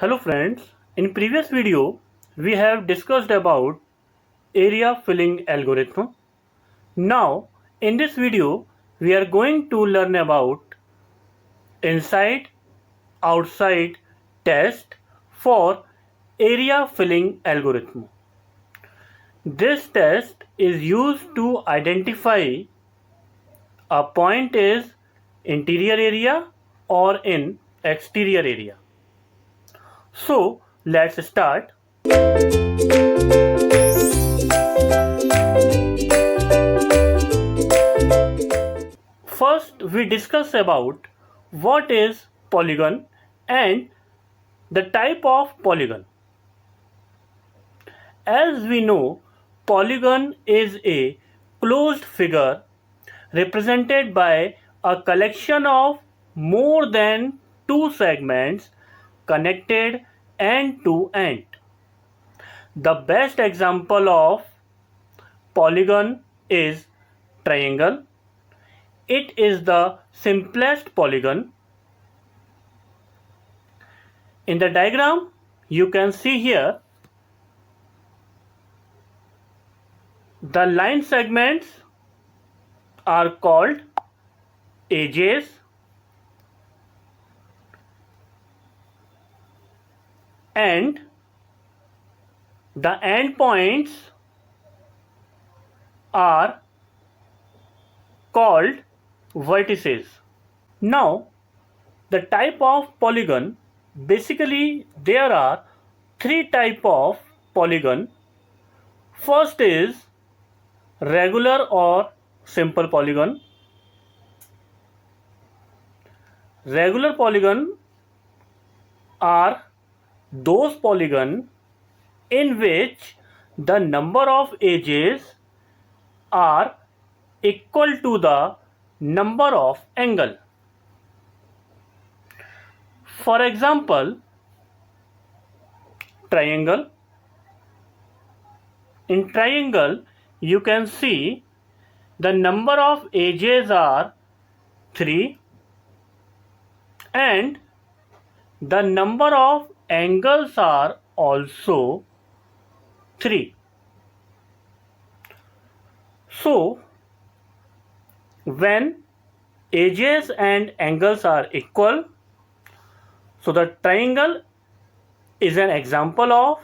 Hello friends, in previous video we have discussed about area filling algorithm. Now in this video we are going to learn about inside outside test for area filling algorithm. This test is used to identify a point is interior area or in exterior area. So let's start. First, we discuss about what is polygon and the type of polygon. As we know, polygon is a closed figure represented by a collection of more than two segments connected end to end. The best example of polygon is triangle. It is the simplest polygon. In the diagram, you can see here the line segments are called edges and the endpoints are called vertices. Now, the type of polygon, basically there are three types of polygon. First is regular or simple polygon. Regular polygon are those polygon in which the number of edges are equal to the number of angle. For example, triangle. In triangle, you can see the number of edges are 3 and the number of angles are also 3. So, when edges and angles are equal, so the triangle is an example of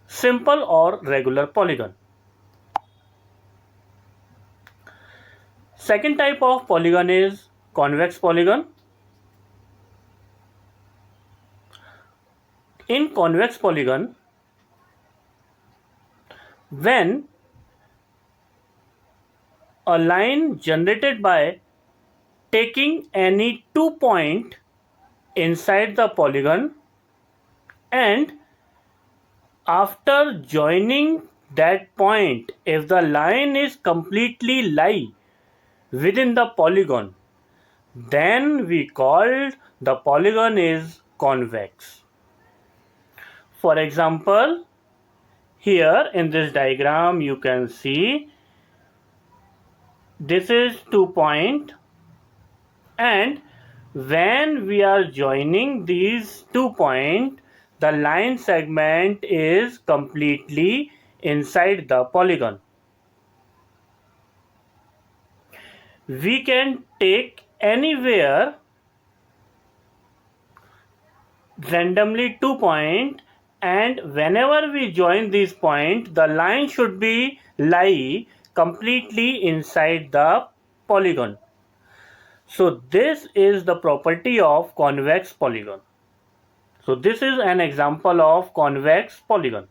simple or regular polygon. Second type of polygon is convex polygon. In convex polygon, when a line generated by taking any 2 points inside the polygon and after joining that point, if the line is completely lie within the polygon, then we call the polygon is convex. For example, here in this diagram you can see this is 2 point and when we are joining these 2 points, the line segment is completely inside the polygon. We can take anywhere randomly 2 points and whenever we join these points, the line should be lie completely inside the polygon. So this is the property of convex polygon. So this is an example of convex polygon.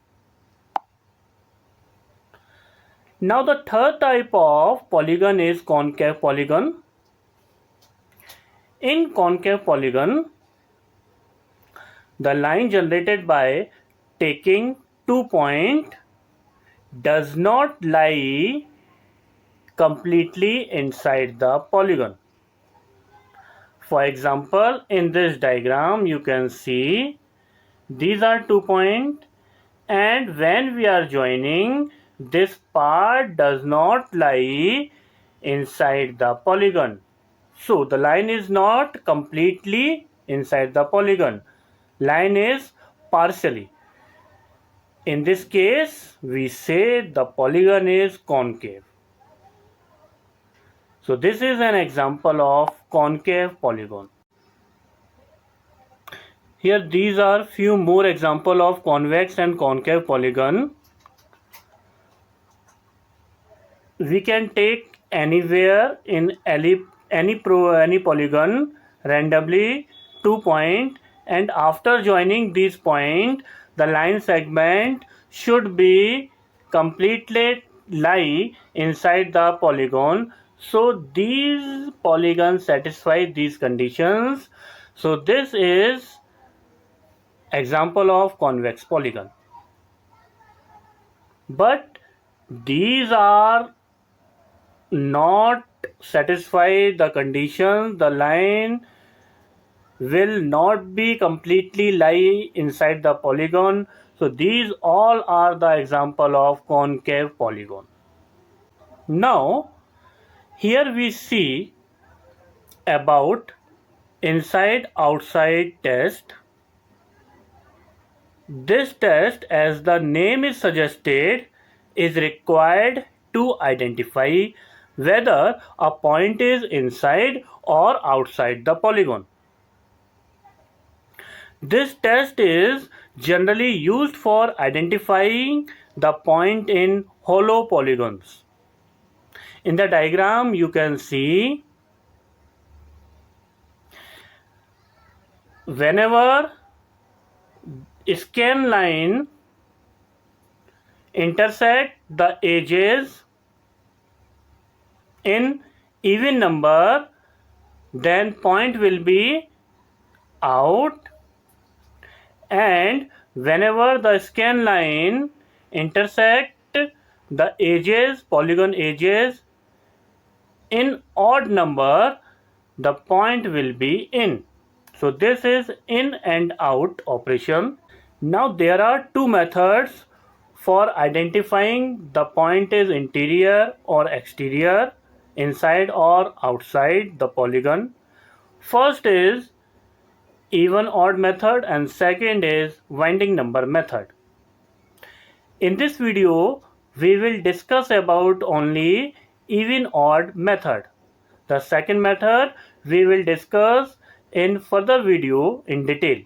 Now the third type of polygon is concave polygon. In concave polygon, the line generated by taking 2 points does not lie completely inside the polygon. For example, in this diagram you can see these are 2 points and when we are joining, this part does not lie inside the polygon. So the line is not completely inside the polygon. line is partially. In this case, we say the polygon is concave. So this is an example of concave polygon. Here these are few more example of convex and concave polygon. We can take anywhere in any polygon randomly 2 point, and after joining these point the line segment should be completely lie inside the polygon. So these polygons satisfy these conditions. So this is example of convex polygon. But these are not satisfy the condition. The line will not be completely lie inside the polygon. So these all are the example of concave polygon. Now here we see about inside outside test. This test, as the name is suggested, is required to identify whether a point is inside or outside the polygon. This test is generally used for identifying the point in hollow polygons. In the diagram you can see whenever scan line intersect the edges in even number, then point will be out, and whenever the scan line intersect the edges, polygon edges, in odd number, the point will be in. So this is in and out operation. Now there are two methods for identifying the point is interior or exterior, inside or outside the polygon. First is even odd method and second is winding number method. In this video we will discuss about only even odd method. The second method we will discuss in further video in detail.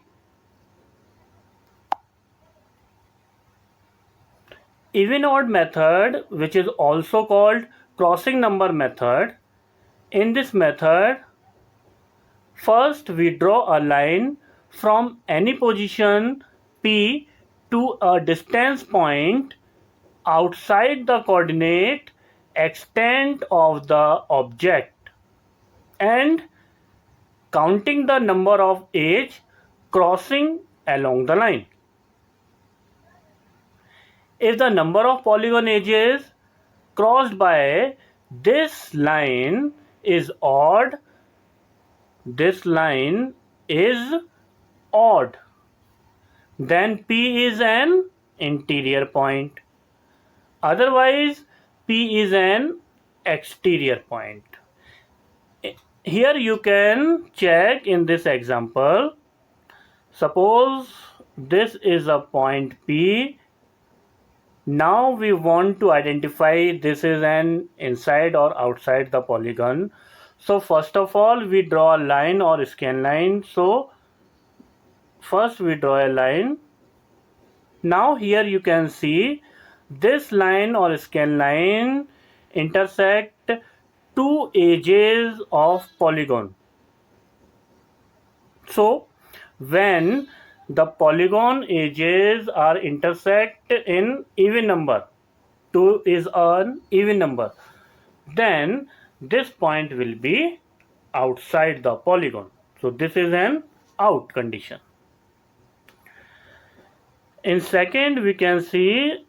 Even odd method, which is also called crossing number method. In this method, first we draw a line from any position P to a distance point outside the coordinate extent of the object and counting the number of edges crossing along the line. If the number of polygon edges crossed by this line is odd, then P is an interior point. Otherwise, P is an exterior point. Here you can check in this example. Suppose this is a point P. Now we want to identify this is an inside or outside the polygon. So first of all we draw a line or scan line. So first we draw a line. Now here you can see this line or scan line intersect two edges of polygon. So when the polygon edges are intersect in even number, 2 is an even number, then this point will be outside the polygon. So this is an out condition. In second we can see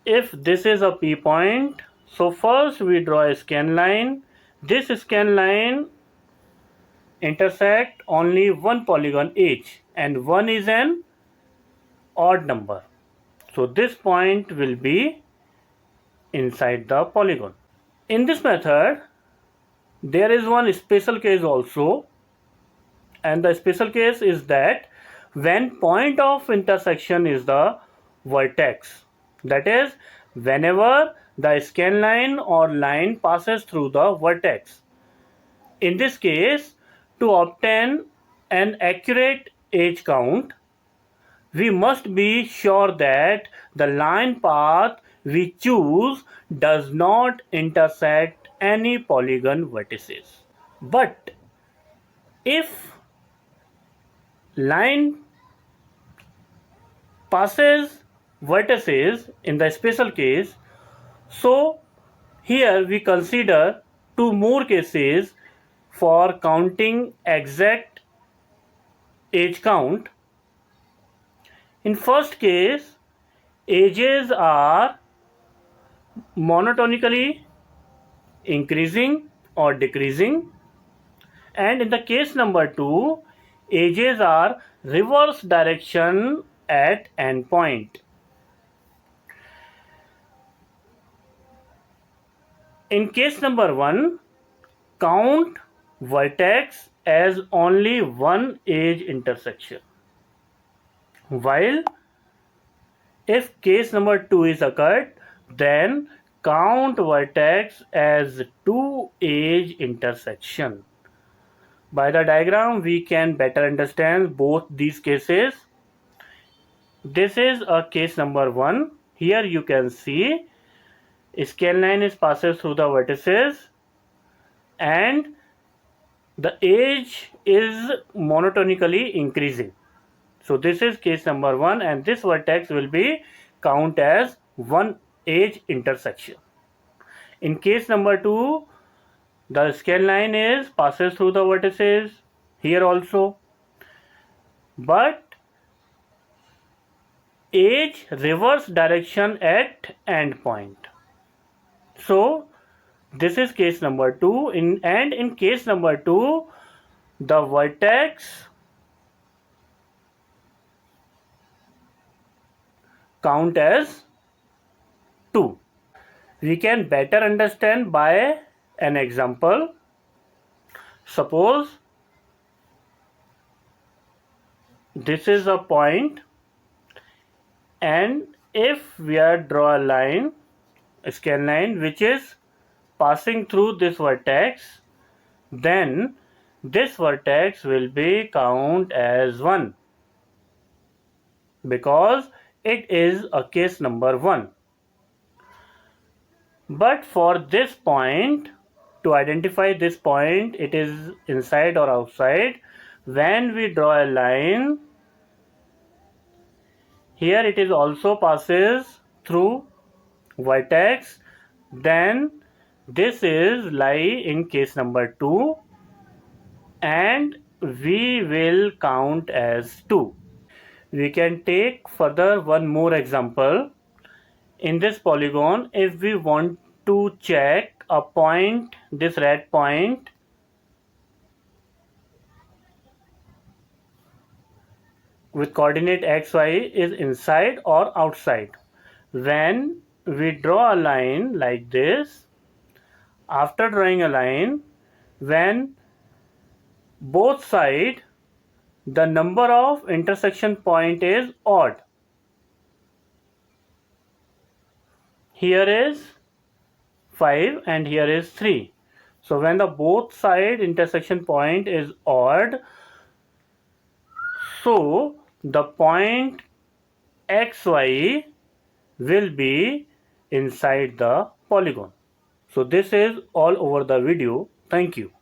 if this is a P point. So first we draw a scan line. This scan line intersect only one polygon edge and 1 is an odd number. So this point will be inside the polygon. In this method there is one special case also, and the special case is that when point of intersection is the vertex. That is, whenever the scan line or line passes through the vertex. In this case, to obtain an accurate edge count, we must be sure that the line path we choose does not intersect any polygon vertices. But if line passes vertices in the special case, so here we consider two more cases for counting exact edge count. In first case, edges are monotonically increasing or decreasing, and in the case number 2, edges are reverse direction at endpoint. In case number 1, count vertex as only one edge intersection, while if case number 2 is occurred, then count vertex as two edge intersection. By the diagram, we can better understand both these cases. This is a case number 1. Here you can see scale line is passes through the vertices and the edge is monotonically increasing. So this is case number 1, and this vertex will be count as one edge intersection. In case number 2, the scale line is passes through the vertices here also, but edge reverse direction at endpoint. So this is case number 2. In case number 2, the vertex count as 2. We can better understand by an example. Suppose this is a point, and if we draw a line, a scale line which is passing through this vertex, then this vertex will be count as 1 because it is a case number 1. But for this point, to identify this point, it is inside or outside, when we draw a line, here it is also passes through vertex, then this is lie in case number 2 and we will count as 2. We can take further one more example. In this polygon, if we want to check a point, this red point, with coordinate xy is inside or outside. When we draw a line like this, after drawing a line, when both sides the number of intersection point is odd, here is 5 and here is 3. So when the both side intersection point is odd, so the point xy will be inside the polygon. So this is all over the video. Thank you.